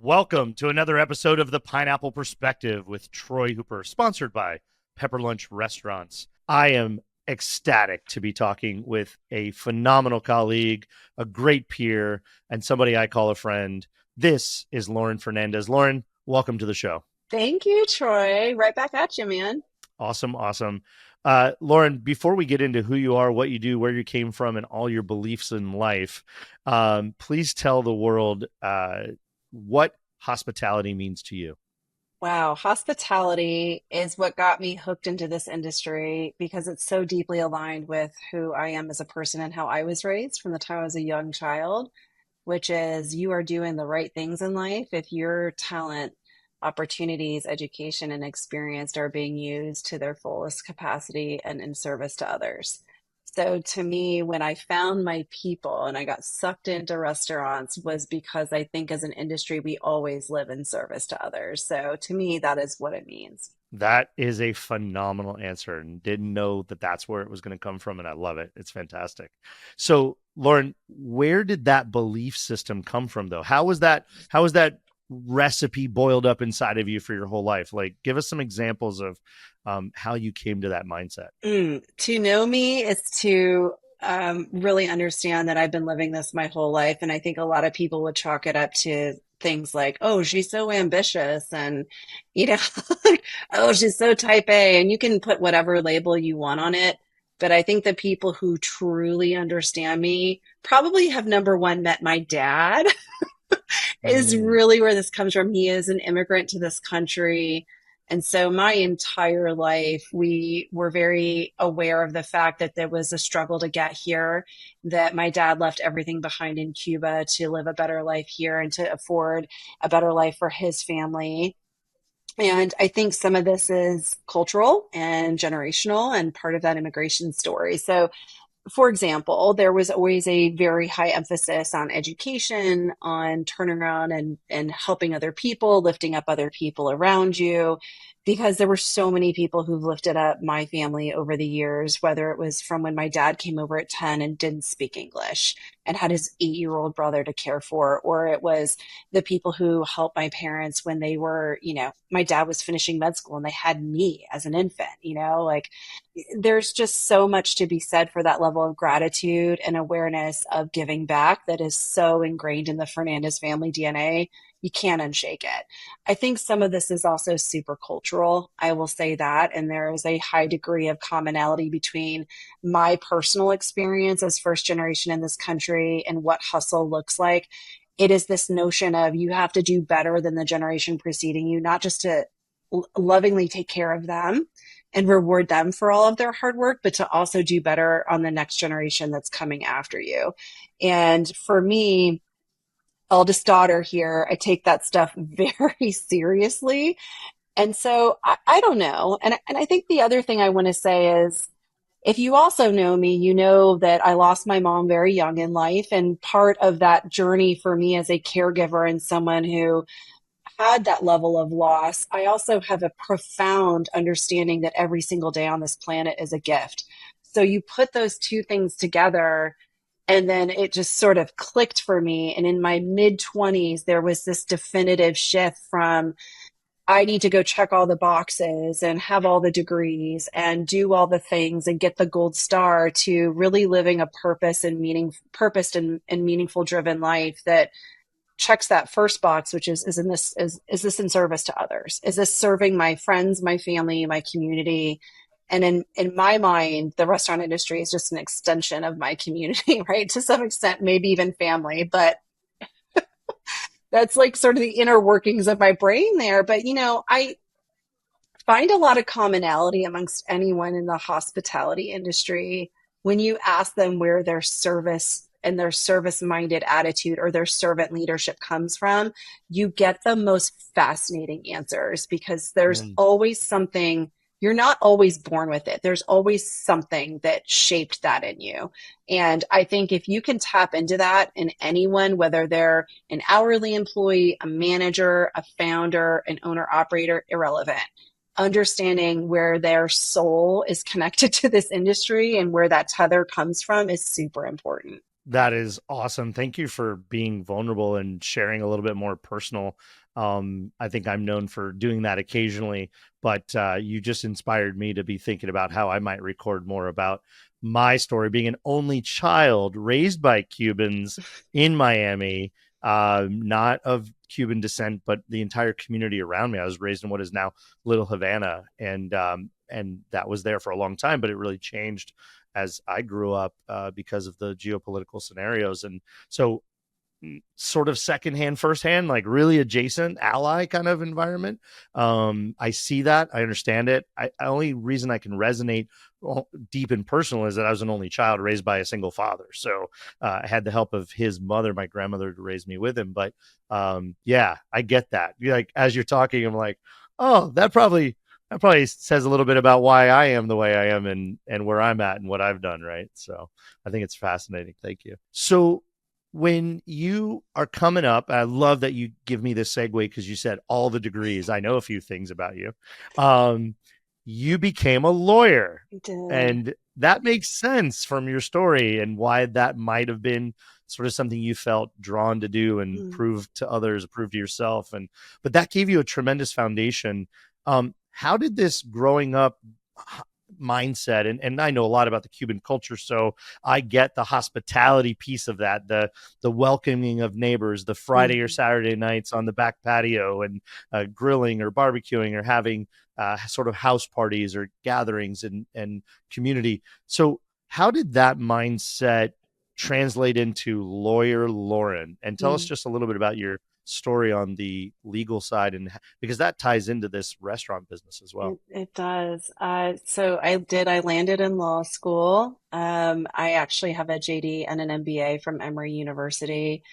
Welcome to another episode of the Pineapple Perspective with Troy Hooper, sponsored by Pepper Lunch Restaurants. I am ecstatic to be talking with a phenomenal colleague, a great peer, and somebody I call a friend. This is Lauren Fernandez. Lauren, welcome to the show. Thank you, Troy. Right back at you, man. Awesome, awesome. Lauren, before we get into who you are, what you do, where you came from, and all your beliefs in life, please tell the world what hospitality means to you. Wow, hospitality is what got me hooked into this industry because it's so deeply aligned with who I am as a person and how I was raised from the time I was a young child, which is you are doing the right things in life if your talent, opportunities, education, and experience are being used to their fullest capacity and in service to others. So to me, when I found my people and I got sucked into restaurants was because I think as an industry, we always live in service to others. So to me, that is what it means. That is a phenomenal answer, and didn't know that that's where it was going to come from, and I love it. It's fantastic. So, Lauren, where did that belief system come from, though? How was that recipe boiled up inside of you for your whole life? Like, give us some examples of how you came to that mindset. To know me is to really understand that I've been living this my whole life. And I think a lot of people would chalk it up to things like, oh, she's so ambitious and, you know, oh, she's so type A. And you can put whatever label you want on it. But I think the people who truly understand me probably have number one met my dad is Mm, really where this comes from. He is an immigrant to this country. And so my entire life, we were very aware of the fact that there was a struggle to get here, that my dad left everything behind in Cuba to live a better life here and to afford a better life for his family. And I think some of this is cultural and generational and part of that immigration story. So for example, there was always a very high emphasis on education, on turning around and helping other people, lifting up other people around you, because there were so many people who've lifted up my family over the years, whether it was from when my dad came over at 10 and didn't speak English and had his 8-year-old brother to care for, or it was the people who helped my parents when they were, my dad was finishing med school and they had me as an infant, like there's just so much to be said for that level of gratitude and awareness of giving back that is so ingrained in the Fernandez family DNA. You can't unshake it. I think some of this is also super cultural. I will say that. And there is a high degree of commonality between my personal experience as first generation in this country and what hustle looks like. It is this notion of you have to do better than the generation preceding you, not just to lovingly take care of them and reward them for all of their hard work, but to also do better on the next generation that's coming after you. And for me, eldest daughter here, I take that stuff very seriously. And so I don't know. And I think the other thing I want to say is if you also know me, you know that I lost my mom very young in life. And part of that journey for me as a caregiver and someone who had that level of loss, I also have a profound understanding that every single day on this planet is a gift. So you put those two things together, and then it just sort of clicked for me. And in my mid 20s, there was this definitive shift from I need to go check all the boxes and have all the degrees and do all the things and get the gold star to really living a purpose and meaningful driven life that checks that first box, which is this in service to others? Is this serving my friends, my family, my community? And in my mind, the restaurant industry is just an extension of my community, right? To some extent, maybe even family, but that's like sort of the inner workings of my brain there. But I find a lot of commonality amongst anyone in the hospitality industry when you ask them where their service and their service minded attitude or their servant leadership comes from, you get the most fascinating answers because there's mm. always something. You're not always born with it. There's always something that shaped that in you. And I think if you can tap into that in anyone, whether they're an hourly employee, a manager, a founder, an owner operator, irrelevant, understanding where their soul is connected to this industry and where that tether comes from is super important. That is awesome. Thank you for being vulnerable and sharing a little bit more personal. I think I'm known for doing that occasionally, but you just inspired me to be thinking about how I might record more about my story, being an only child raised by Cubans in Miami, not of Cuban descent, but the entire community around me. I was raised in what is now Little Havana, and that was there for a long time, but it really changed as I grew up because of the geopolitical scenarios. And so, sort of secondhand, firsthand, like really adjacent ally kind of environment. I see that. I understand it. Only reason I can resonate deep and personal is that I was an only child raised by a single father. So I had the help of his mother, my grandmother, to raise me with him. But yeah, I get that. Like as you're talking, I'm like, oh, that probably says a little bit about why I am the way I am and where I'm at and what I've done, right? So I think it's fascinating. Thank you. So when you are coming up, I love that you give me this segue because you said all the degrees. I know a few things about you. Um, you became a lawyer, I did. and that makes sense from your story and why that might have been sort of something you felt drawn to do and Mm. prove to others, prove to yourself. And but that gave you a tremendous foundation. How did this growing up mindset, and I know a lot about the Cuban culture, so I get the hospitality piece of that, the welcoming of neighbors, the Friday or Mhm. Saturday nights on the back patio, and grilling or barbecuing or having sort of house parties or gatherings and community. So how did that mindset translate into lawyer Lauren? And tell us Mm. just a little bit about your story on the legal side, and because that ties into this restaurant business as well. It does. So I landed in law school. I actually have a JD and an MBA from Emory University,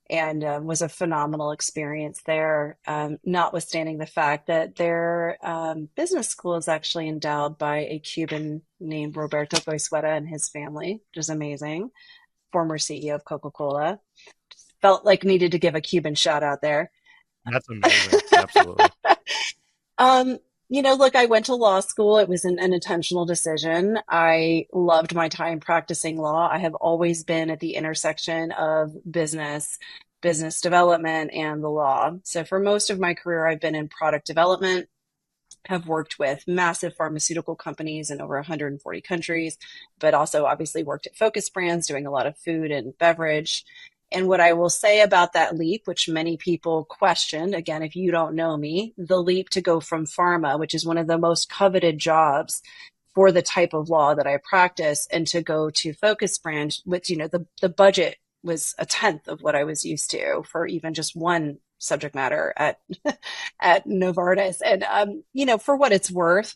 and was a phenomenal experience there, notwithstanding the fact that their business school is actually endowed by a Cuban named Roberto Goizueta and his family, which is amazing. Former CEO of Coca-Cola. Felt like needed to give a Cuban shout out there. That's amazing. Absolutely. Um, look, I went to law school. It was an intentional decision. I loved my time practicing law. I have always been at the intersection of business development, and the law. So for most of my career, I've been in product development, have worked with massive pharmaceutical companies in over 140 countries, but also obviously worked at focus brands doing a lot of food and beverage. And what I will say about that leap, which many people question, again, if you don't know me, the leap to go from pharma, which is one of the most coveted jobs for the type of law that I practice, and to go to focus brand, which, the budget was a tenth of what I was used to for even just one subject matter at at Novartis. And for what it's worth,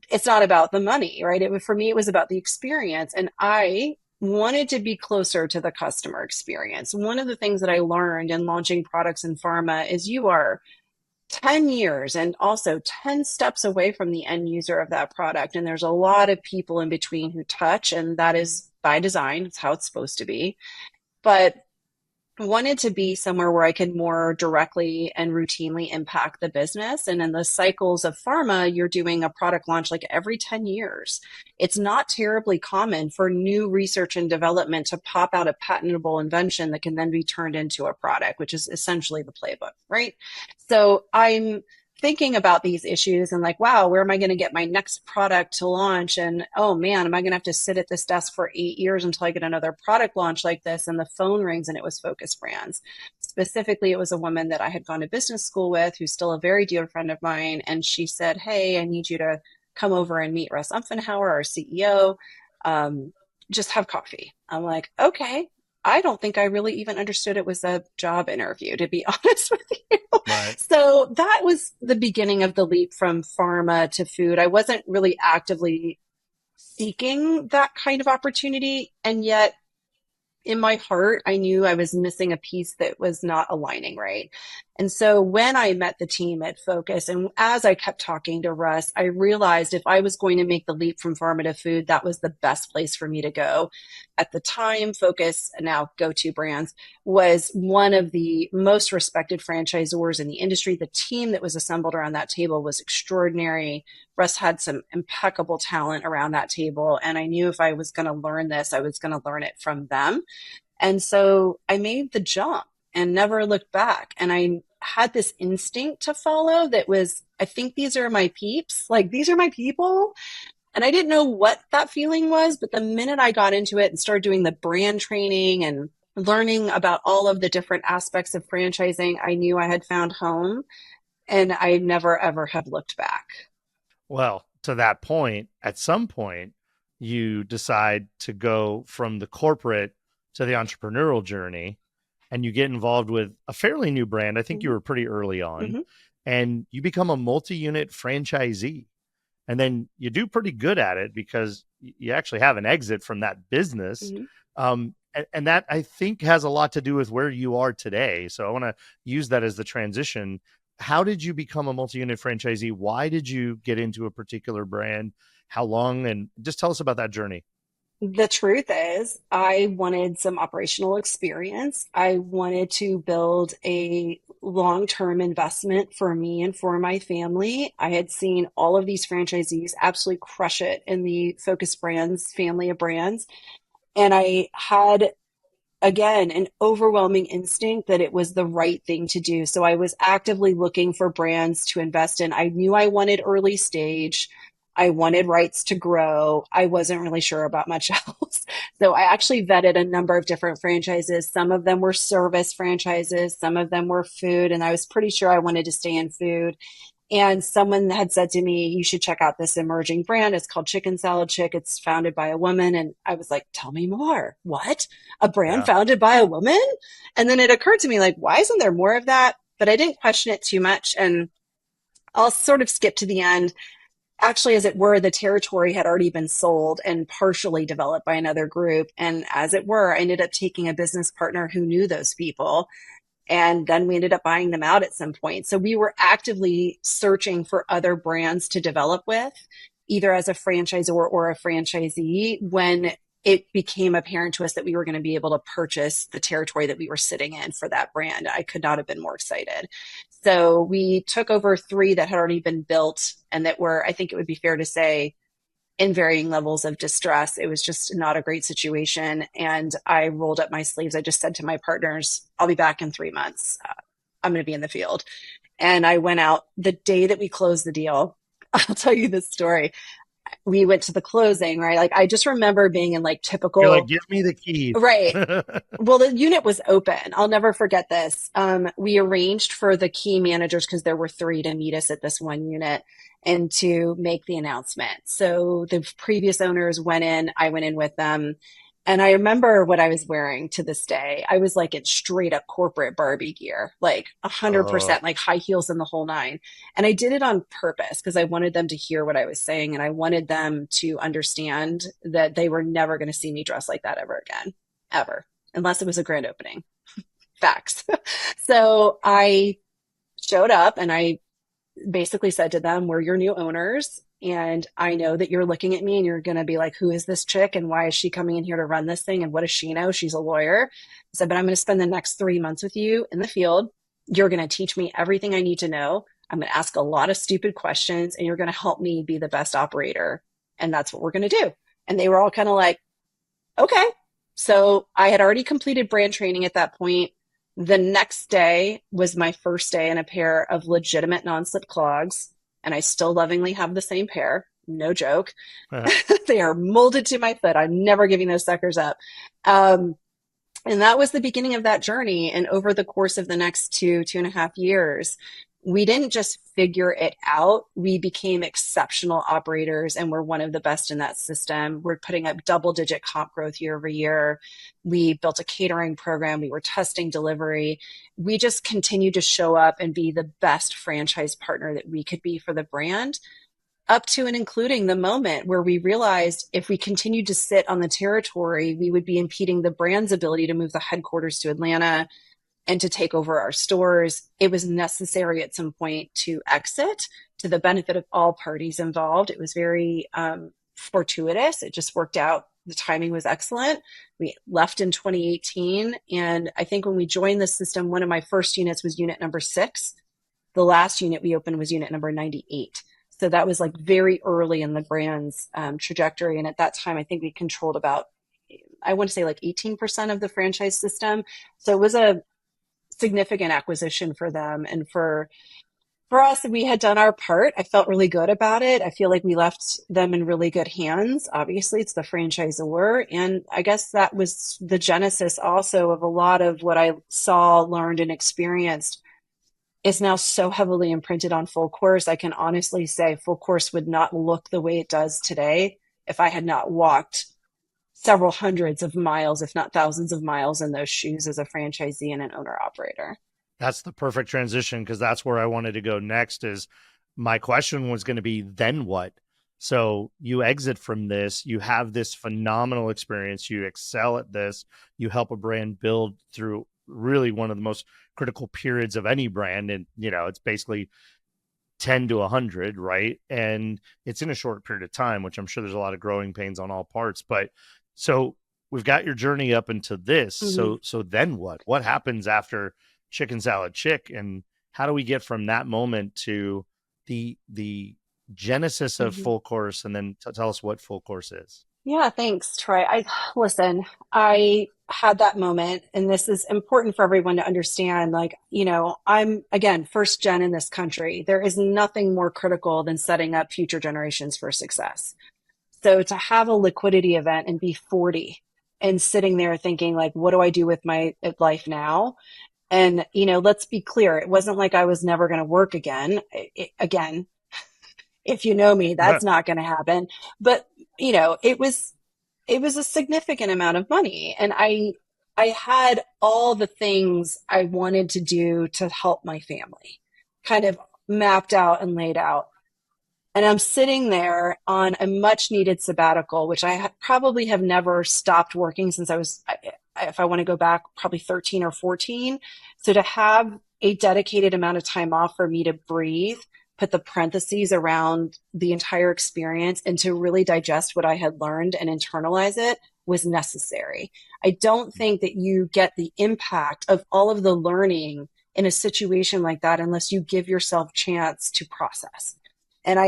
it's not about the money, right? For me, it was about the experience, and I wanted to be closer to the customer experience. One of the things that I learned in launching products in pharma is you are 10 years and also 10 steps away from the end user of that product. And there's a lot of people in between who touch, and that is by design. It's how it's supposed to be. But wanted to be somewhere where I could more directly and routinely impact the business. And in the cycles of pharma, you're doing a product launch like every 10 years. It's not terribly common for new research and development to pop out a patentable invention that can then be turned into a product, which is essentially the playbook, right? So I'm thinking about these issues and like, wow, where am I going to get my next product to launch? And oh man, am I going to have to sit at this desk for 8 years until I get another product launch like this? And the phone rings, and it was Focus Brands. Specifically, it was a woman that I had gone to business school with who's still a very dear friend of mine. And she said, hey, I need you to come over and meet Russ Umfenhauer, our CEO. Just have coffee. I'm like, okay. I don't think I really even understood it was a job interview, to be honest with you. Right. So that was the beginning of the leap from pharma to food. I wasn't really actively seeking that kind of opportunity. And yet, in my heart, I knew I was missing a piece that was not aligning right. And so when I met the team at Focus, and as I kept talking to Russ, I realized if I was going to make the leap from pharma to food, that was the best place for me to go. At the time, Focus, now Go-To Brands, was one of the most respected franchisors in the industry. The team that was assembled around that table was extraordinary. Russ had some impeccable talent around that table. And I knew if I was going to learn this, I was going to learn it from them. And so I made the jump and never looked back. And I had this instinct to follow that was, I think these are my peeps, like these are my people. And I didn't know what that feeling was, but the minute I got into it and started doing the brand training and learning about all of the different aspects of franchising, I knew I had found home and I never ever have looked back. Well, to that point, at some point, you decide to go from the corporate to the entrepreneurial journey and you get involved with a fairly new brand. I think you Mm-hmm. were pretty early on, Mm-hmm. and you become a multi-unit franchisee. And then you do pretty good at it because you actually have an exit from that business. Mm-hmm. And that I think has a lot to do with where you are today. So I want to use that as the transition. How did you become a multi-unit franchisee? Why did you get into a particular brand? How long? And just tell us about that journey. The truth is, I wanted some operational experience. I wanted to build a long-term investment for me and for my family. I had seen all of these franchisees absolutely crush it in the Focus Brands family of brands. And I had, again, an overwhelming instinct that it was the right thing to do. So I was actively looking for brands to invest in. I knew I wanted early stage. I wanted rights to grow. I wasn't really sure about much else. So I actually vetted a number of different franchises. Some of them were service franchises, some of them were food, and I was pretty sure I wanted to stay in food. And someone had said to me, you should check out this emerging brand. It's called Chicken Salad Chick. It's founded by a woman. And I was like, tell me more. What? A brand Yeah. founded by a woman? And then it occurred to me, like, why isn't there more of that? But I didn't question it too much. And I'll sort of skip to the end. Actually, as it were, the territory had already been sold and partially developed by another group. And as it were, I ended up taking a business partner who knew those people, and then we ended up buying them out at some point. So we were actively searching for other brands to develop with, either as a franchisor or a franchisee, when it became apparent to us that we were going to be able to purchase the territory that we were sitting in for that brand. I could not have been more excited. So we took over three that had already been built and that were, I think it would be fair to say, in varying levels of distress. It was just not a great situation. And I rolled up my sleeves. I just said to my partners, I'll be back in 3 months. I'm going to be in the field. And I went out the day that we closed the deal. I'll tell you this story. We went to the closing, right? Like I just remember being in like You're like, typical, give me the keys. right. Well, the unit was open. I'll never forget this. We arranged for the key managers, because there were three, to meet us at this one unit and to make the announcement. So the previous owners went in, I went in with them. And I remember what I was wearing to this day. I was like in straight up corporate Barbie gear, like Oh, 100%, like high heels and the whole nine. And I did it on purpose because I wanted them to hear what I was saying. And I wanted them to understand that they were never going to see me dressed like that ever again, ever, unless it was a grand opening. Facts. So I showed up and I basically said to them, we're your new owners. And I know that you're looking at me and you're going to be like, who is this chick? And why is she coming in here to run this thing? And what does she know? She's a lawyer. I said, but I'm going to spend the next 3 months with you in the field. You're going to teach me everything I need to know. I'm going to ask a lot of stupid questions and you're going to help me be the best operator. And that's what we're going to do. And they were all kind of like, okay. So I had already completed brand training at that point. The next day was my first day in a pair of legitimate non-slip clogs, and I still lovingly have the same pair. No joke. They are molded to my foot. I'm never giving those suckers up. Um, and that was the beginning of that journey. And over the course of the next 2.5 years, we didn't just figure it out. We became exceptional operators and we're one of the best in that system. We're putting up double digit comp growth year over year. We built a catering program. We were testing delivery. We just continued to show up and be the best franchise partner that we could be for the brand, up to and including the moment where we realized if we continued to sit on the territory, we would be impeding the brand's ability to move the headquarters to Atlanta. and to take over our stores. It was necessary at some point to exit to the benefit of all parties involved. It was very fortuitous. It just worked out. The timing was excellent. We left in 2018. And I think when we joined the system, one of my first units was unit number 6. The last unit we opened was unit number 98. So that was like very early in the brand's trajectory. And at that time, I think we controlled about, I want to say like 18% of the franchise system. So it was a significant acquisition for them. And for us, we had done our part. I felt really good about it. I feel like we left them in really good hands. Obviously, it's the franchisor. And I guess that was the genesis also of a lot of what I saw, learned, and experienced is now so heavily imprinted on Full Course. I can honestly say Full Course would not look the way it does today if I had not walked several hundreds of miles, if not thousands of miles in those shoes as a franchisee and an owner operator. That's the perfect transition, because that's where I wanted to go next. Is my question was going to be, then what? So you exit from this, you have this phenomenal experience, you excel at this, you help a brand build through really one of the most critical periods of any brand. And, it's basically 10 to 100, right? And it's in a short period of time, which I'm sure there's a lot of growing pains on all parts. But so we've got your journey up into this. Mm-hmm. So then what? What happens after Chicken Salad Chick, and how do we get from that moment to the genesis of Mm-hmm. Full Course, and then tell us what Full Course is? Yeah, thanks, Troy. Listen, I had that moment, and this is important for everyone to understand. Like, I'm again first gen in this country. There is nothing more critical than setting up future generations for success. So to have a liquidity event and be 40 and sitting there thinking like, what do I do with my life now? And, let's be clear, it wasn't like I was never going to work again. Again, if you know me, that's not going to happen. But, it was a significant amount of money. And I had all the things I wanted to do to help my family kind of mapped out and laid out. And I'm sitting there on a much needed sabbatical, which I probably have never stopped working since if I want to go back, probably 13 or 14. So to have a dedicated amount of time off for me to breathe, put the parentheses around the entire experience, and to really digest what I had learned and internalize it was necessary. I don't think that you get the impact of all of the learning in a situation like that unless you give yourself chance to process. And I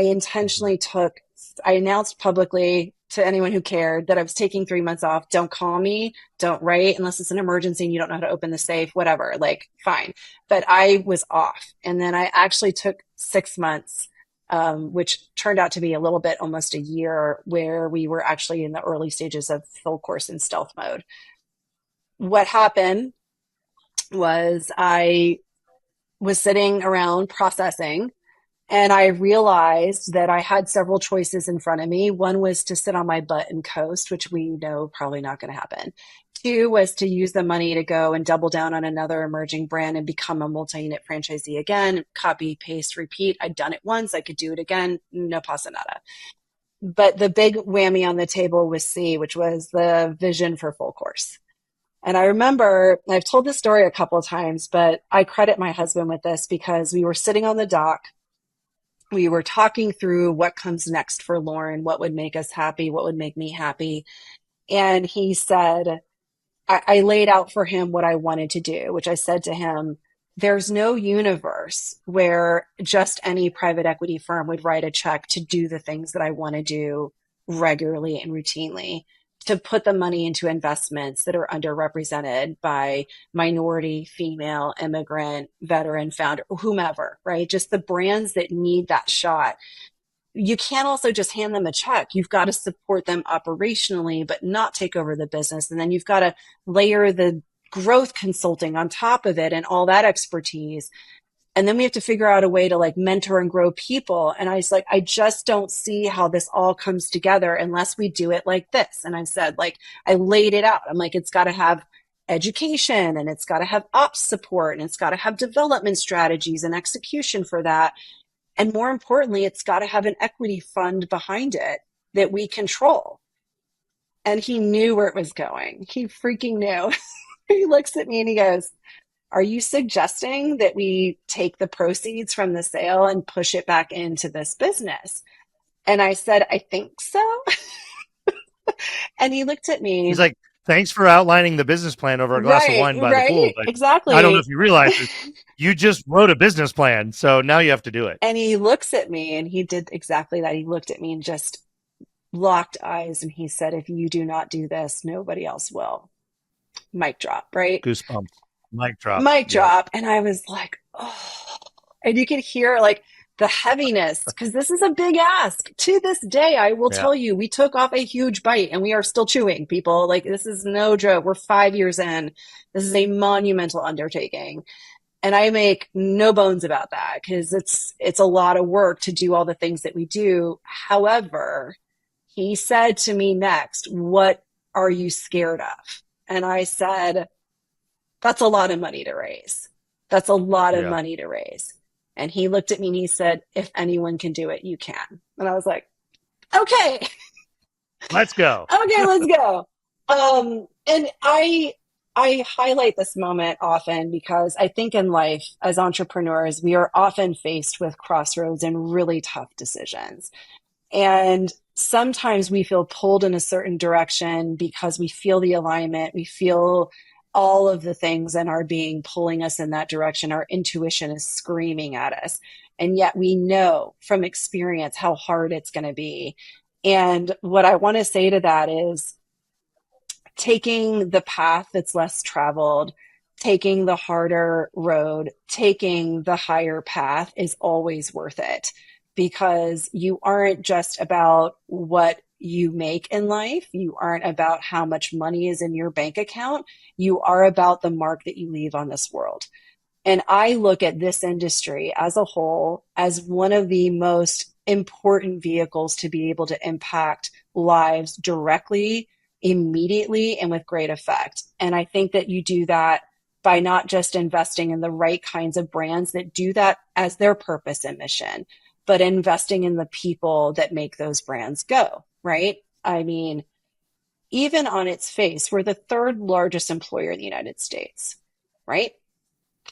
announced publicly to anyone who cared that I was taking 3 months off. Don't call me, don't write unless it's an emergency and you don't know how to open the safe, whatever, like fine. But I was off. And then I actually took 6 months, which turned out to be a little bit almost a year, where we were actually in the early stages of Full Course in stealth mode. What happened was I was sitting around processing, and I realized that I had several choices in front of me. One was to sit on my butt and coast, which we know probably not going to happen. Two was to use the money to go and double down on another emerging brand and become a multi-unit franchisee again, copy, paste, repeat. I'd done it once. I could do it again. No pasa nada. But the big whammy on the table was C, which was the vision for Full Course. And I remember, I've told this story a couple of times, but I credit my husband with this because we were sitting on the dock. We were talking through what comes next for Lauren, what would make us happy, what would make me happy. And he said, I laid out for him what I wanted to do, which I said to him, there's no universe where just any private equity firm would write a check to do the things that I want to do regularly and routinely, to put the money into investments that are underrepresented by minority, female, immigrant, veteran, founder, whomever, right? Just the brands that need that shot. You can't also just hand them a check. You've got to support them operationally, but not take over the business. And then you've got to layer the growth consulting on top of it and all that expertise. And then we have to figure out a way to like mentor and grow people. And I was like, I just don't see how this all comes together unless we do it like this. And I said, like, I laid it out. I'm like, it's got to have education, and it's got to have ops support, and it's got to have development strategies and execution for that. And more importantly, it's got to have an equity fund behind it that we control. And he knew where it was going. He freaking knew. He looks at me and he goes, are you suggesting that we take the proceeds from the sale and push it back into this business? And I said, I think so. And he looked at He's me, like, thanks for outlining the business plan over a glass of right, wine by the right, pool. But I don't know exactly. if you realize this. You just wrote a business plan. So now you have to do it. And he looks at me and he did exactly that. He looked at me and just locked eyes and he said, if you do not do this, nobody else will. Mic drop, right? Goosebumps. Mic drop. Mic Yep. drop. And I was like, oh. And you could hear like the heaviness because this is a big ask. To this day, I will Yeah. tell you, we took off a huge bite and we are still chewing, people. Like, this is no joke. We're 5 years in. This is a monumental undertaking. And I make no bones about that because it's a lot of work to do all the things that we do. However, he said to me next, what are you scared of? And I said, that's a lot of money to raise. That's a lot of Yeah. money to raise. And he looked at me and he said, if anyone can do it, you can. And I was like, okay, Let's go. okay, let's go. And I highlight this moment often because I think in life as entrepreneurs, we are often faced with crossroads and really tough decisions. And sometimes we feel pulled in a certain direction because we feel the alignment, we feel all of the things in our being pulling us in that direction. Our intuition is screaming at us. And yet we know from experience how hard it's going to be. And what I want to say to that is taking the path that's less traveled, taking the harder road, taking the higher path is always worth it because you aren't just about what you make in life. You aren't about how much money is in your bank account. You are about the mark that you leave on this world. And I look at this industry as a whole as one of the most important vehicles to be able to impact lives directly, immediately, and with great effect. And I think that you do that by not just investing in the right kinds of brands that do that as their purpose and mission, but investing in the people that make those brands go, right? I mean, even on its face, we're the third largest employer in the United States, right?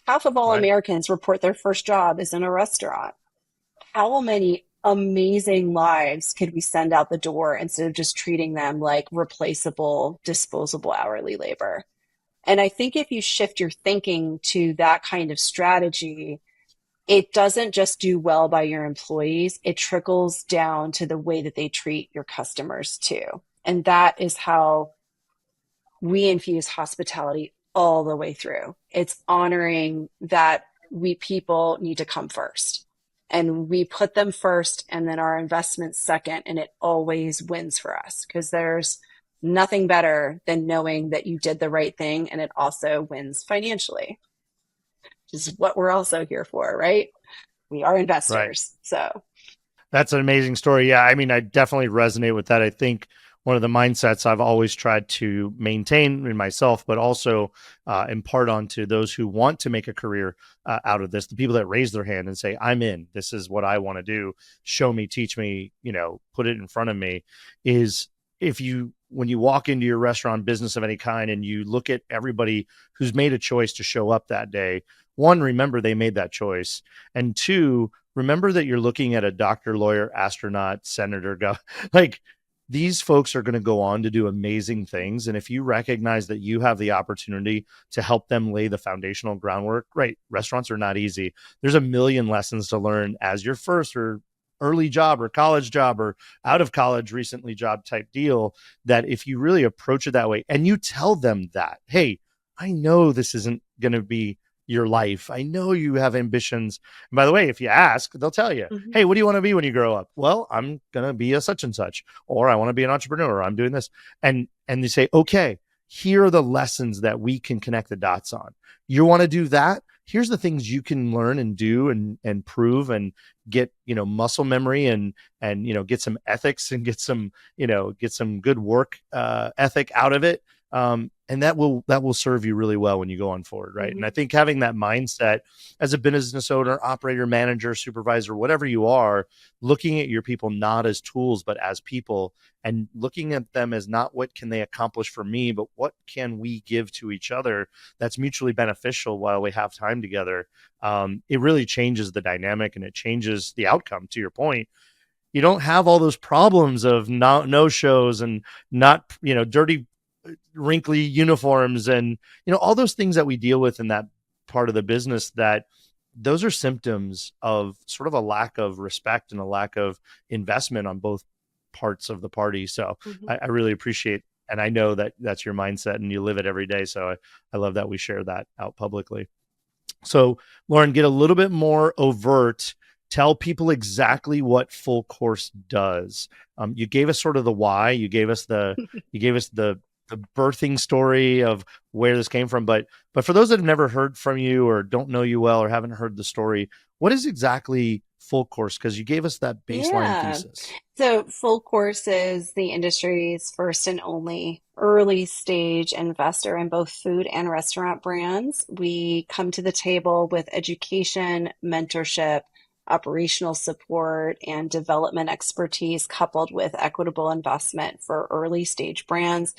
Half of all Right. Americans report their first job is in a restaurant. How many amazing lives could we send out the door instead of just treating them like replaceable, disposable hourly labor? And I think if you shift your thinking to that kind of strategy, it doesn't just do well by your employees, it trickles down to the way that they treat your customers too. And that is how we infuse hospitality all the way through. It's honoring that we people need to come first and we put them first and then our investments second. And it always wins for us because there's nothing better than knowing that you did the right thing and it also wins financially, which is what we're also here for, right? We are Right. investors. So, That's an amazing story. Yeah, I mean, I definitely resonate with that. I think one of the mindsets I've always tried to maintain in myself, but also impart onto those who want to make a career out of this, the people that raise their hand and say, I'm in, this is what I want to do. Show me, teach me, put it in front of me is when you walk into your restaurant business of any kind and you look at everybody who's made a choice to show up that day, one, remember they made that choice. And two, remember that you're looking at a doctor, lawyer, astronaut, senator, like these folks are going to go on to do amazing things. And if you recognize that you have the opportunity to help them lay the foundational groundwork, right? Restaurants are not easy. There's a million lessons to learn as your first or early job or college job or out of college recently job type deal, that if you really approach it that way and you tell them that, hey, I know this isn't going to be your life. I know you have ambitions. And by the way, if you ask, they'll tell you, mhm. hey, what do you want to be when you grow up? Well, I'm going to be a such and such, or I want to be an entrepreneur, or I'm doing this. And they say, okay, here are the lessons that we can connect the dots on. You want to do that? Here's the things you can learn and do and prove and get, muscle memory and get some ethics and get some good work ethic out of it. And that will serve you really well when you go on forward, right? And I think having that mindset as a business owner, operator, manager, supervisor, whatever you are, looking at your people not as tools but as people, and looking at them as not what can they accomplish for me, but what can we give to each other that's mutually beneficial while we have time together. It really changes the dynamic and it changes the outcome. To your point, you don't have all those problems of no shows and not, dirty, wrinkly uniforms, and all those things that we deal with in that part of the business, that those are symptoms of sort of a lack of respect and a lack of investment on both parts of the party. So Mm-hmm. I really appreciate, and I know that that's your mindset and you live it every day. So I love that we share that out publicly. So, Lauren, get a little bit more overt. Tell people exactly what Full Course does. You gave us sort of the why. You gave us the birthing story of where this came from. But for those that have never heard from you or don't know you well or haven't heard the story, what is exactly Full Course? Because you gave us that baseline Yeah. thesis. So, Full Course is the industry's first and only early stage investor in both food and restaurant brands. We come to the table with education, mentorship, operational support, and development expertise coupled with equitable investment for early stage brands.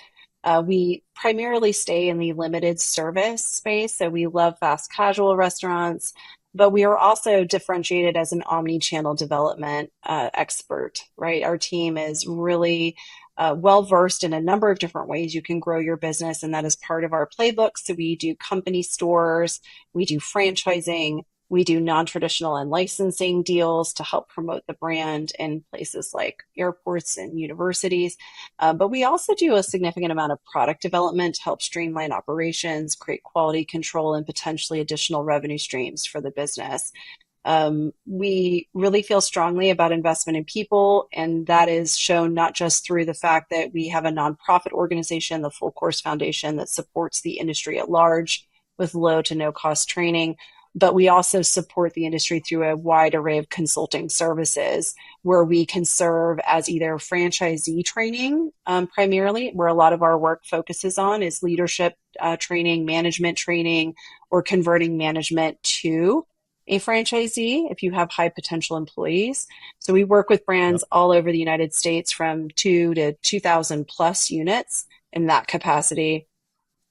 We primarily stay in the limited service space, so we love fast casual restaurants, but we are also differentiated as an omni-channel development expert, right? Our team is really well versed in a number of different ways you can grow your business, and that is part of our playbook. So we do company stores, we do franchising, we do non-traditional and licensing deals to help promote the brand in places like airports and universities. But we also do a significant amount of product development to help streamline operations, create quality control, and potentially additional revenue streams for the business. We really feel strongly about investment in people, and that is shown not just through the fact that we have a nonprofit organization, the Full Course Foundation, that supports the industry at large with low to no cost training, but we also support the industry through a wide array of consulting services where we can serve as either franchisee training, primarily, where a lot of our work focuses on is leadership training, management training, or converting management to a franchisee if you have high potential employees. So we work with Yep. brands all over the United States from 2 to 2,000 plus units in that capacity.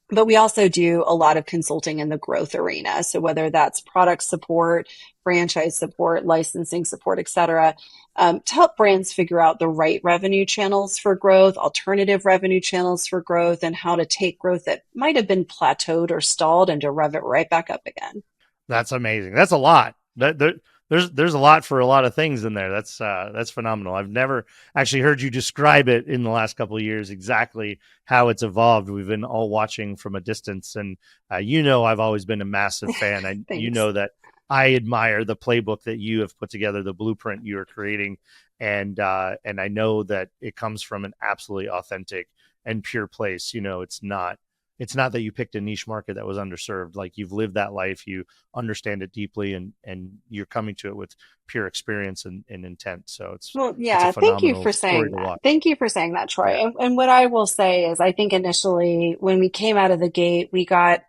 But we also do a lot of consulting in the growth arena. So whether that's product support, franchise support, licensing support, et cetera, to help brands figure out the right revenue channels for growth, alternative revenue channels for growth, and how to take growth that might have been plateaued or stalled and to rev it right back up again. That's amazing. That's a lot. There's a lot for a lot of things in there. That's phenomenal. I've never actually heard you describe it in the last couple of years exactly how it's evolved. We've been all watching from a distance, and I've always been a massive fan. You Thanks. know that I admire the playbook that you have put together, the blueprint you are creating, and I know that it comes from an absolutely authentic and pure place. It's not that you picked a niche market that was underserved. Like, you've lived that life, you understand it deeply, and you're coming to it with pure experience and intent. So Well, it's a yeah, thank you phenomenal for story saying to that. watch. Thank you for saying that, Troy. Yeah. And what I will say is, I think initially when we came out of the gate, we got,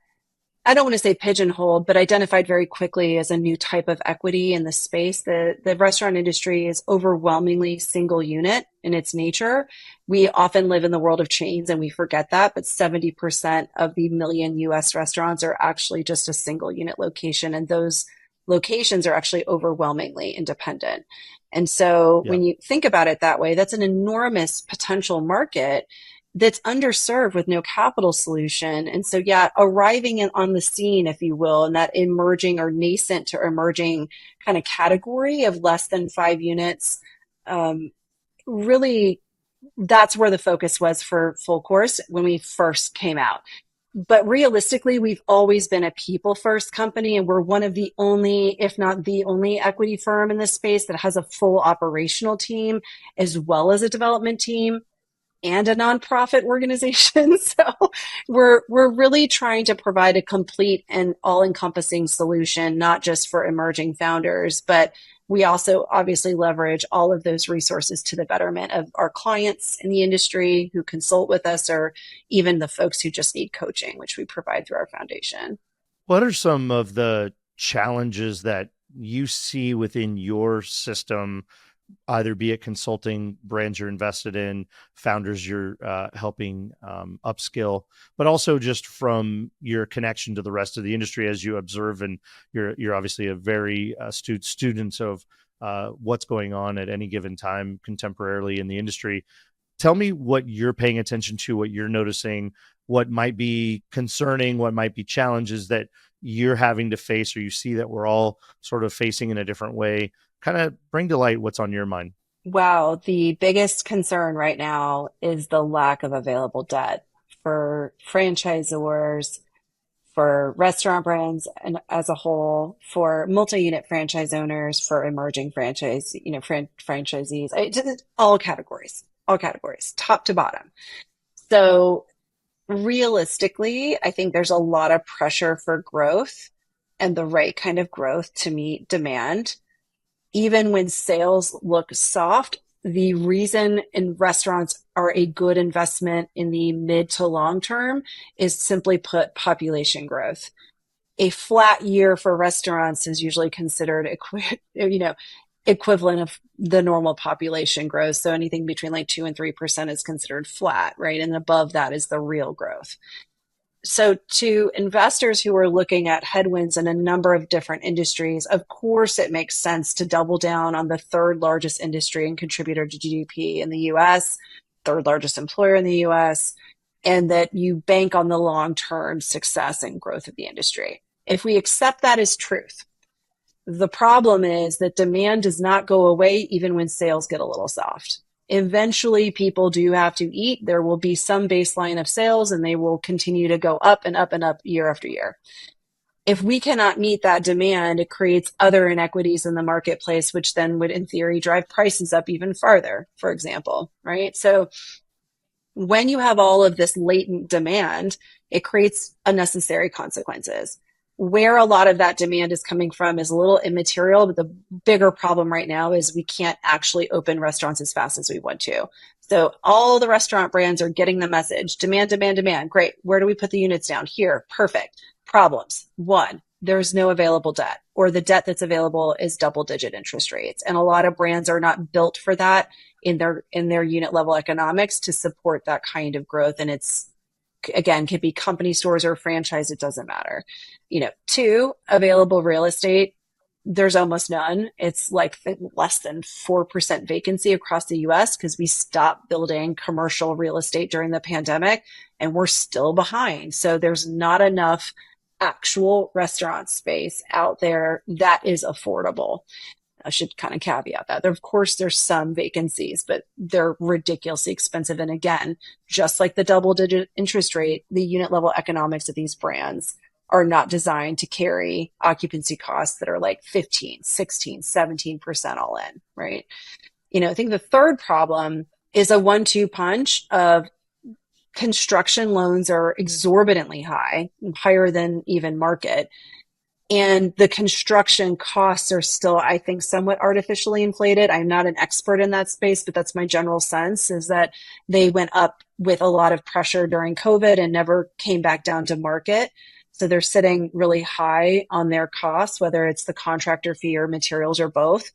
I don't want to say pigeonholed, but identified very quickly as a new type of equity in the space. The restaurant industry is overwhelmingly single unit in its nature. We often live in the world of chains and we forget that, but 70% of the million US restaurants are actually just a single unit location. And those locations are actually overwhelmingly independent. And so Yeah. when you think about it that way, that's an enormous potential market that's underserved with no capital solution. And so, yeah, arriving on the scene, if you will, in that emerging or nascent to emerging kind of category of less than 5 units, really, that's where the focus was for Full Course when we first came out. But realistically, we've always been a people first company, and we're one of the only, if not the only, equity firm in this space that has a full operational team as well as a development team and a nonprofit organization. So we're really trying to provide a complete and all-encompassing solution, not just for emerging founders, but We also obviously leverage all of those resources to the betterment of our clients in the industry who consult with us, or even the folks who just need coaching, which we provide through our foundation. What are some of the challenges that you see within your system, either be it consulting brands you're invested in, founders you're helping upskill, but also just from your connection to the rest of the industry as you observe, and you're obviously a very astute student of what's going on at any given time contemporarily in the industry. Tell me what you're paying attention to, what you're noticing, what might be concerning, what might be challenges that you're having to face, or you see that we're all sort of facing in a different way. Kind of bring to light what's on your mind. Wow, the biggest concern right now is the lack of available debt for franchisors, for restaurant brands and as a whole, for multi-unit franchise owners, for emerging franchise, franchisees, all categories, top to bottom. So realistically, I think there's a lot of pressure for growth and the right kind of growth to meet demand. Even when sales look soft, the reason in restaurants are a good investment in the mid to long term is simply put population growth. A flat year for restaurants is usually considered equivalent of the normal population growth. So anything between like 2 and 3% is considered flat, right? And above that is the real growth. So to investors who are looking at headwinds in a number of different industries, of course, it makes sense to double down on the third largest industry and contributor to GDP in the US, third largest employer in the US, and that you bank on the long-term success and growth of the industry. If we accept that as truth, the problem is that demand does not go away even when sales get a little soft. Eventually, people do have to eat. There will be some baseline of sales, and they will continue to go up and up and up year after year. If we cannot meet that demand, it creates other inequities in the marketplace, which then would, in theory, drive prices up even farther, for example, right? So when you have all of this latent demand, it creates unnecessary consequences. Where a lot of that demand is coming from is a little immaterial, but the bigger problem right now is we can't actually open restaurants as fast as we want to. So all the restaurant brands are getting the message, demand, demand, demand. Great. Where do we put the units down? Here. Perfect. Problems. One, there's no available debt, or the debt that's available is double-digit interest rates. And a lot of brands are not built for that in their unit level economics to support that kind of growth. And it's, again, could be company stores or franchise, it doesn't matter. Two, available real estate, there's almost none. It's like less than 4% vacancy across the US because we stopped building commercial real estate during the pandemic and we're still behind. So there's not enough actual restaurant space out there that is affordable. I should kind of caveat that. Of course, there's some vacancies, but they're ridiculously expensive. And again, just like the double-digit interest rate, the unit level economics of these brands are not designed to carry occupancy costs that are like 15, 16, 17% all in, right? I think the third problem is a 1-2 punch of construction loans are exorbitantly high, higher than even market. And the construction costs are still, I think, somewhat artificially inflated. I'm not an expert in that space, but that's my general sense, is that they went up with a lot of pressure during COVID and never came back down to market. So they're sitting really high on their costs, whether it's the contractor fee or materials or both.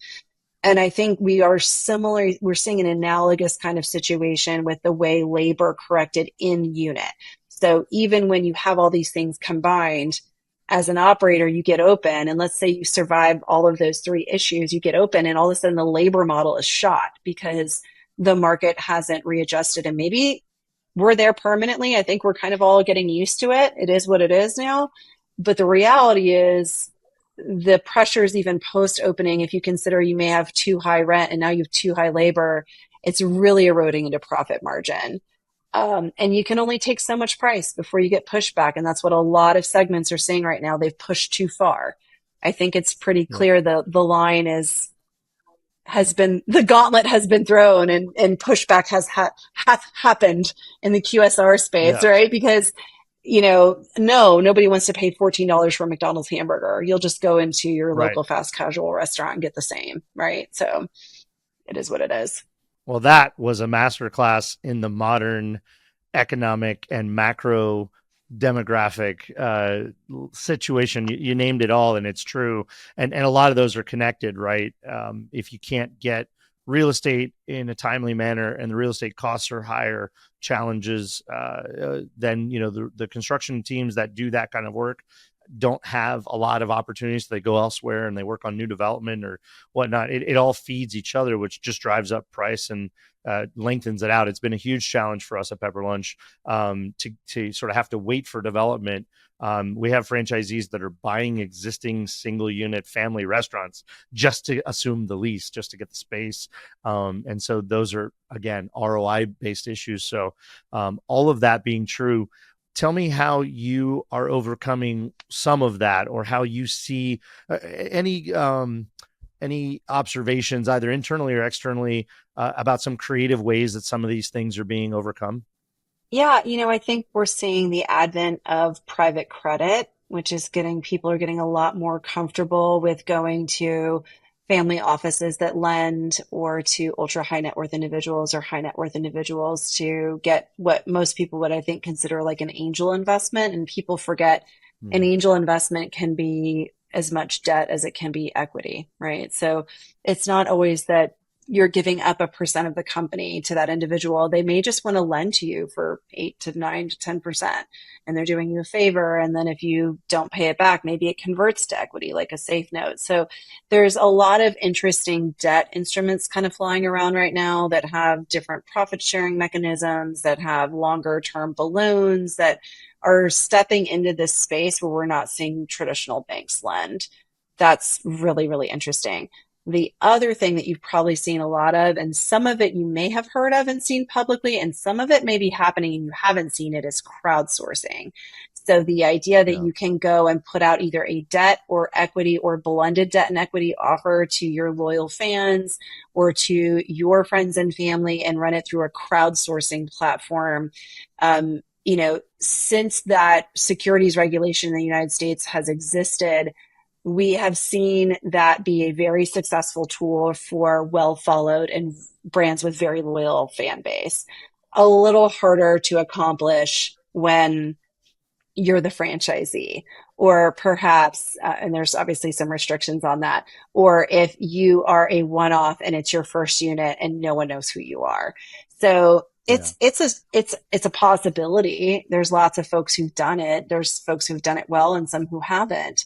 And I think we're seeing an analogous kind of situation with the way labor corrected in unit. So even when you have all these things combined, as an operator, you get open, and let's say you survive all of those three issues, you get open, and all of a sudden the labor model is shot because the market hasn't readjusted. And maybe we're there permanently. I think we're kind of all getting used to it. It is what it is now. But the reality is the pressures, even post opening, if you consider you may have too high rent and now you have too high labor, it's really eroding into profit margin. And you can only take so much price before you get pushback. And that's what a lot of segments are saying right now. They've pushed too far. I think it's pretty clear the line the gauntlet has been thrown, and pushback has happened in the QSR space, Yeah. right? Because no, nobody wants to pay $14 for a McDonald's hamburger. You'll just go into your Right. local fast casual restaurant and get the same, right? So it is what it is. Well, that was a masterclass in the modern economic and macro demographic situation. You named it all, and it's true. And a lot of those are connected, right? If you can't get real estate in a timely manner, and the real estate costs are higher, challenges, then the construction teams that do that kind of work don't have a lot of opportunities. So they go elsewhere and they work on new development or whatnot. It all feeds each other, which just drives up price and lengthens it out. It's been a huge challenge for us at Pepper Lunch to sort of have to wait for development. We have franchisees that are buying existing single unit family restaurants just to assume the lease, just to get the space. And so those are, again, ROI based issues. So all of that being true, tell me how you are overcoming some of that, or how you see any observations, either internally or externally, about some creative ways that some of these things are being overcome. Yeah, I think we're seeing the advent of private credit, which is people are getting a lot more comfortable with going to family offices that lend, or to ultra high net worth individuals or high net worth individuals to get what most people would, I think, consider like an angel investment. And people forget an Hmm. angel investment can be as much debt as it can be equity, right? So it's not always that you're giving up a percent of the company to that individual. They may just want to lend to you for 8 to 9 to 10%, and they're doing you a favor. And then if you don't pay it back, maybe it converts to equity, like a safe note. So there's a lot of interesting debt instruments kind of flying around right now that have different profit sharing mechanisms, that have longer term balloons, that are stepping into this space where we're not seeing traditional banks lend. That's really, really interesting. The other thing that you've probably seen a lot of, and some of it you may have heard of and seen publicly, and some of it may be happening and you haven't seen it, is crowdsourcing. So the idea that Yeah. you can go and put out either a debt or equity or blended debt and equity offer to your loyal fans or to your friends and family and run it through a crowdsourcing platform. Since that securities regulation in the United States has existed, we have seen that be a very successful tool for well followed and brands with very loyal fan base. A little harder to accomplish when you're the franchisee, or perhaps, and there's obviously some restrictions on that, or if you are a one off and it's your first unit and no one knows who you are. So Yeah. it's a possibility. There's lots of folks who've done it. There's folks who've done it well and some who haven't.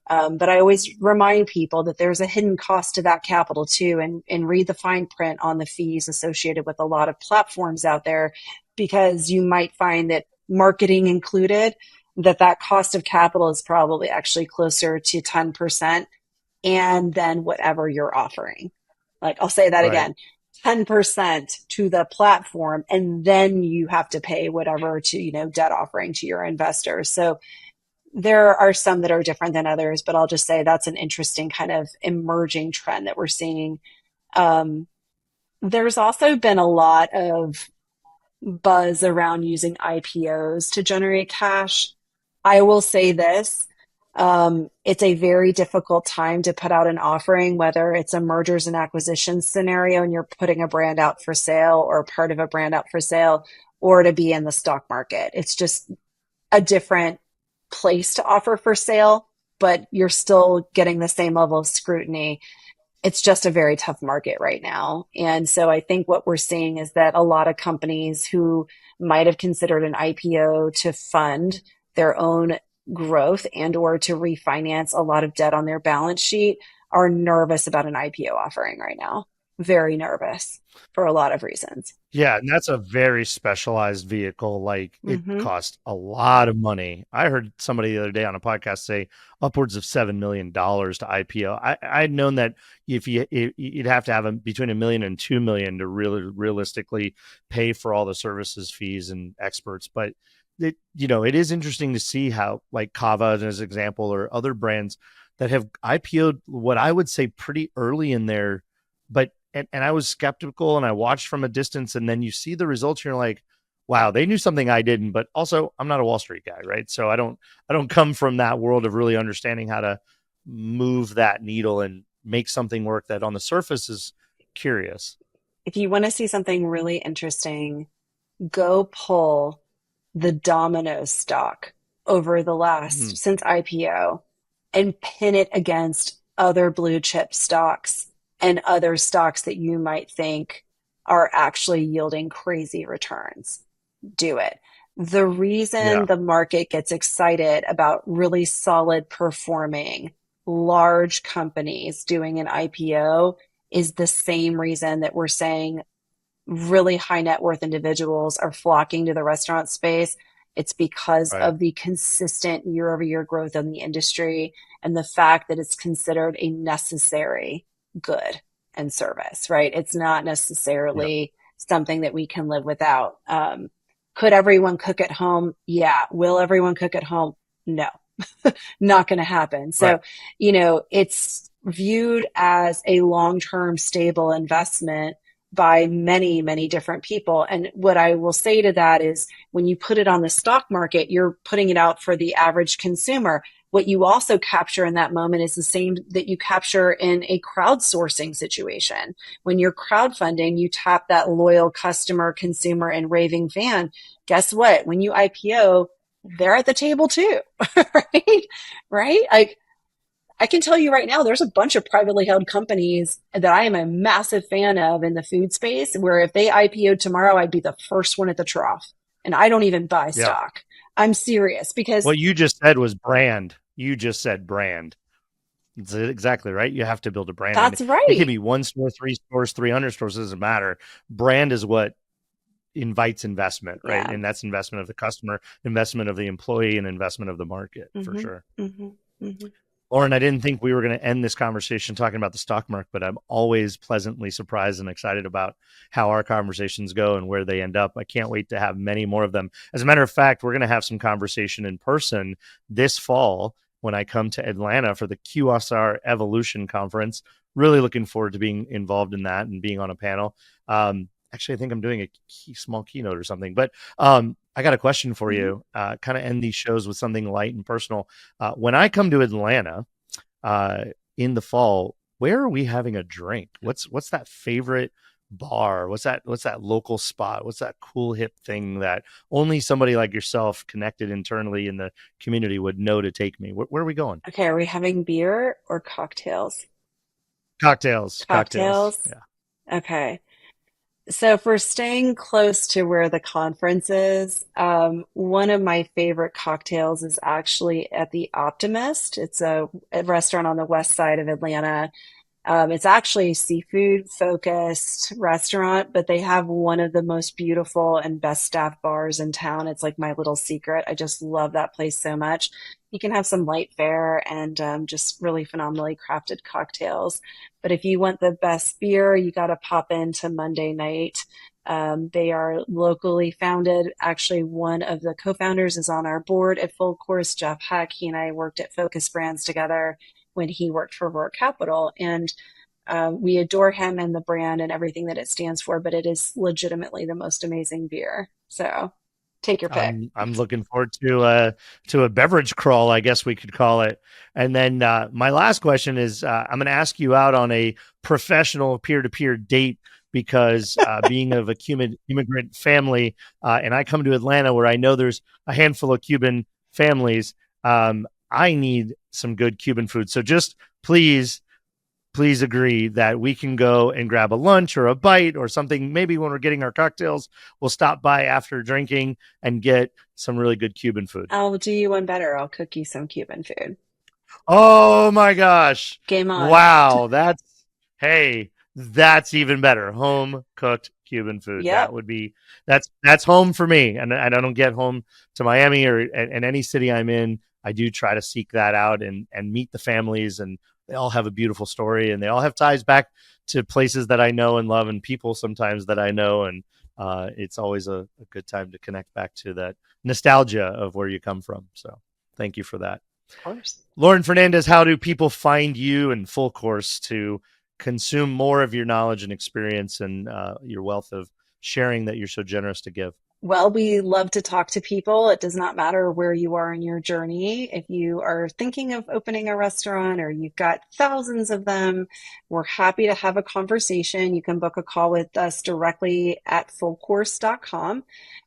But I always remind people that there's a hidden cost to that capital too, and read the fine print on the fees associated with a lot of platforms out there, because you might find that marketing included, that cost of capital is probably actually closer to 10%, and then whatever you're offering. Like, I'll say that Right. again. 10% to the platform, and then you have to pay whatever to, debt offering to your investors. So there are some that are different than others, but I'll just say that's an interesting kind of emerging trend that we're seeing. Um, there's also been a lot of buzz around using IPOs to generate cash. I will say this. It's a very difficult time to put out an offering, whether it's a mergers and acquisitions scenario and you're putting a brand out for sale or part of a brand out for sale, or to be in the stock market. It's just a different place to offer for sale, but you're still getting the same level of scrutiny. It's just a very tough market right now. And so I think what we're seeing is that a lot of companies who might have considered an IPO to fund their own growth and or to refinance a lot of debt on their balance sheet are nervous about an IPO offering right now. Very nervous for a lot of reasons. Yeah, and that's a very specialized vehicle. Like, it Hmm. costs a lot of money. I heard somebody the other day on a podcast say upwards of $7 million to IPO. I'd known that you'd have to have between 1 million and 2 million to really realistically pay for all the services, fees, and experts. But it is interesting to see how, like Kava as an example, or other brands that have IPO'd what I would say pretty early in there, but and I was skeptical and I watched from a distance, and then you see the results and you're like, wow, they knew something I didn't, but also I'm not a Wall Street guy, right? So I don't come from that world of really understanding how to move that needle and make something work that on the surface is curious. If you want to see something really interesting, go pull the Domino's stock over the last Mm, since IPO and pin it against other blue chip stocks and other stocks that you might think are actually yielding crazy returns. Do it. The reason yeah, the market gets excited about really solid performing large companies doing an IPO is the same reason that we're saying really high net worth individuals are flocking to the restaurant space. It's because right. of the consistent year over year growth in the industry and the fact that it's considered a necessary good and service, right? It's not Yep. necessarily something that we can live without. Could everyone cook at home? Yeah. Will everyone cook at home? No, not going to happen. Right. So, it's viewed as a long term stable investment by many, many different people. And what I will say to that is when you put it on the stock market, you're putting it out for the average consumer. What you also capture in that moment is the same that you capture in a crowdsourcing situation. When you're crowdfunding, you tap that loyal customer, consumer, and raving fan. Guess what? When you IPO, they're at the table too, right? Right? I can tell you right now, there's a bunch of privately held companies that I am a massive fan of in the food space where if they IPO'd tomorrow, I'd be the first one at the trough. And I don't even buy Yeah. stock. I'm serious because What you just said was brand. You just said brand. It's exactly right. You have to build a brand, and that's it can right. be one store, three stores, 300 stores. It doesn't matter. Brand is what invites investment, right? Yeah. And that's investment of the customer, investment of the employee, and investment of the market for Hmm. sure. Hmm. Hmm. Lauren, I didn't think we were going to end this conversation talking about the stock market, but I'm always pleasantly surprised and excited about how our conversations go and where they end up. I can't wait to have many more of them. As a matter of fact, we're going to have some conversation in person this fall when I come to Atlanta for the QSR Evolution Conference. Really looking forward to being involved in that and being on a panel. Actually, I think I'm doing a small keynote or something, but I got a question for Hmm. you. Kind of end these shows with something light and personal. When I come to Atlanta uh, in the fall, where are we having a drink? What's that favorite bar? What's that local spot? What's that cool hip thing that only somebody like yourself connected internally in the community would know to take me? Where are we going? Okay. Are we having beer or cocktails? Cocktails, cocktails. Cocktails. Yeah. Okay. So if we're staying close to where the conference is, one of my favorite cocktails is actually at the Optimist. It's a restaurant on the west side of Atlanta. It's actually a seafood focused restaurant, but they have one of the most beautiful and best staffed bars in town. It's like my little secret. I just love that place so much. You can have some light fare and just really phenomenally crafted cocktails. But if you want the best beer, you got to pop into Monday night. They are locally founded. Actually, one of the co-founders is on our board at Full Course, Jeff Heck. He and I worked at Focus Brands together when he worked for Roar Capital. And we adore him and the brand and everything that it stands for, but it is legitimately the most amazing beer. So take your pick. I'm looking forward to a beverage crawl, I guess we could call it. And then my last question is I'm going to ask you out on a professional peer to peer date because being of a Cuban immigrant family, and I come to Atlanta where I know there's a handful of Cuban families. I need some good Cuban food. So just please agree that we can go and grab a lunch or a bite or something. Maybe when we're getting our cocktails, we'll stop by after drinking and get some really good Cuban food. I'll do you one better. I'll cook you some Cuban food. Oh my gosh. Game on. Wow. Hey, that's even better. Home cooked Cuban food. That Yep. would be, that's home for me. And I don't get home to Miami or and any city I'm in. I do try to seek that out and meet the families, and they all have a beautiful story and they all have ties back to places that I know and love and people sometimes that I know. And it's always a good time to connect back to that nostalgia of where you come from. So thank you for that. Of course. Lauren Fernandez, how do people find you in Full Course to consume more of your knowledge and experience and your wealth of sharing that you're so generous to give? Well, we love to talk to people. It does not matter where you are in your journey. If you are thinking of opening a restaurant or you've got thousands of them, we're happy to have a conversation. You can book a call with us directly at fullcourse.com.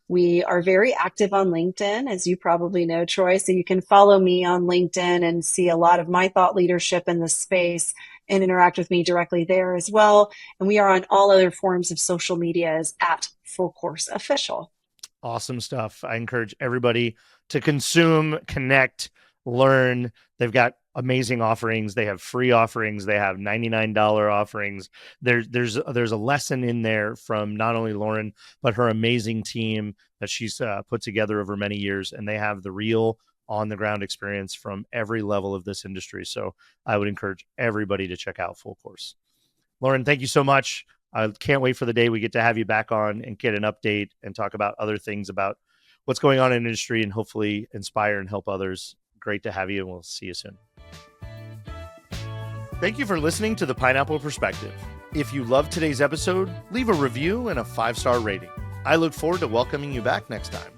We are very active on LinkedIn, as you probably know, Troy. So you can follow me on LinkedIn and see a lot of my thought leadership in this space and interact with me directly there as well. And we are on all other forms of social media as at Full Course Official. Awesome stuff. I encourage everybody to consume, connect, learn. They've got amazing offerings. They have free offerings. They have $99 offerings. There's a lesson in there from not only Lauren, but her amazing team that she's put together over many years. And they have the real on the ground experience from every level of this industry. So I would encourage everybody to check out Full Course. Lauren, thank you so much. I can't wait for the day we get to have you back on and get an update and talk about other things about what's going on in the industry and hopefully inspire and help others. Great to have you, and we'll see you soon. Thank you for listening to The Pineapple Perspective. If you loved today's episode, leave a review and a 5-star rating. I look forward to welcoming you back next time.